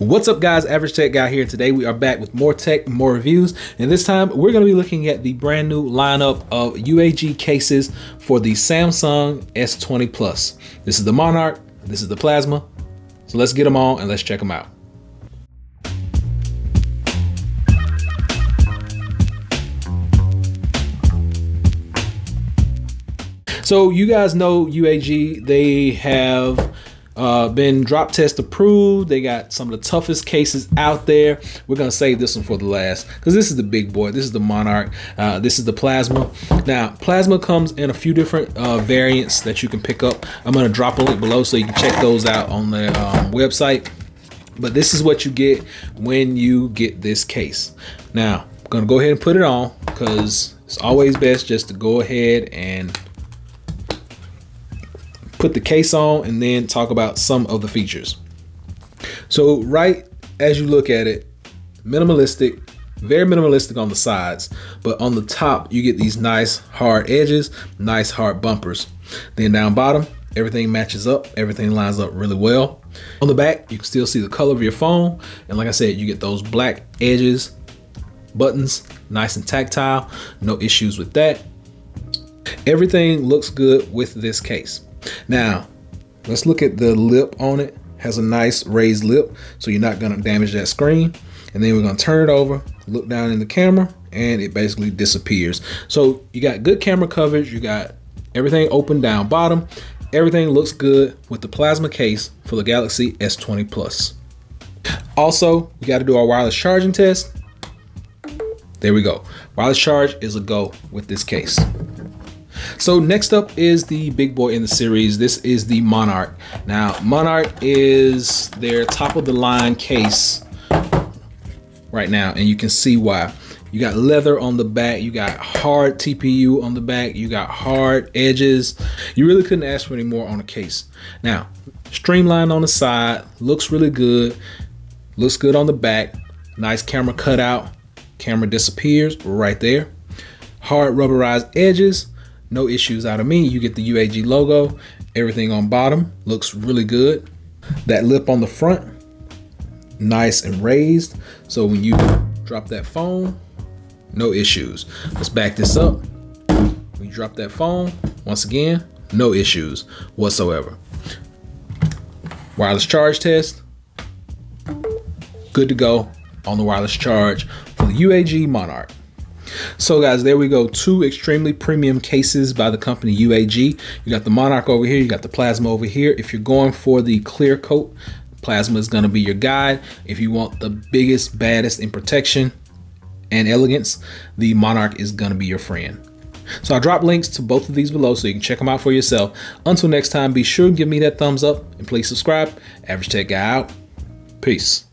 What's up guys, Average Tech Guy here. Today we are back with more tech, more reviews, and this time we're going to be looking at the brand new lineup of UAG cases for the Samsung S20 Plus. This is the Monarch, this is the Plasma, so let's get them on and let's check them out. So you guys know UAG, they have been drop test approved. They got some of the toughest cases out there. We're gonna save this one for the last because this is the big boy. This is the Monarch. This is the Plasma. Now Plasma comes in a few different variants that you can pick up. I'm gonna drop a link below so you can check those out on the website. But this is what you get when you get this case. Now I'm gonna go ahead and put it on because it's always best just to go ahead and put the case on and then talk about some of the features. So right as you look at it, minimalistic, very minimalistic on the sides, but on the top you get these nice hard edges, nice hard bumpers. Then down bottom, everything matches up, everything lines up really well. On the back, you can still see the color of your phone, and like I said, you get those black edges, buttons, nice and tactile, no issues with that. Everything looks good with this case. Now, let's look at the lip on it. Has a nice raised lip, so you're not gonna damage that screen. And then we're gonna turn it over, look down in the camera, and it basically disappears. So you got good camera coverage, you got everything open down bottom. Everything looks good with the Plasma case for the Galaxy S20 Plus. Also, we gotta do our wireless charging test. There we go. Wireless charge is a go with this case. So next up is the big boy in the series. This is the Monarch. Now, Monarch is their top of the line case right now, and you can see why. You got leather on the back, you got hard TPU on the back, you got hard edges. You really couldn't ask for any more on a case. Now, streamlined on the side, looks really good. Looks good on the back. Nice camera cutout. Camera disappears right there. Hard rubberized edges. No issues out of me. You get the UAG logo. Everything on bottom looks really good. That lip on the front, nice and raised. So when you drop that phone, no issues. Let's back this up. When you drop that phone, once again, no issues whatsoever. Wireless charge test, good to go on the wireless charge for the UAG Monarch. So guys, there we go. Two extremely premium cases by the company UAG. You got the Monarch over here, you got the Plasma over here. If you're going for the clear coat, Plasma is going to be your guide. If you want the biggest, baddest in protection and elegance, the Monarch is going to be your friend. So I'll drop links to both of these below so you can check them out for yourself. Until next time, be sure to give me that thumbs up and please subscribe. Average Tech Guy out. Peace.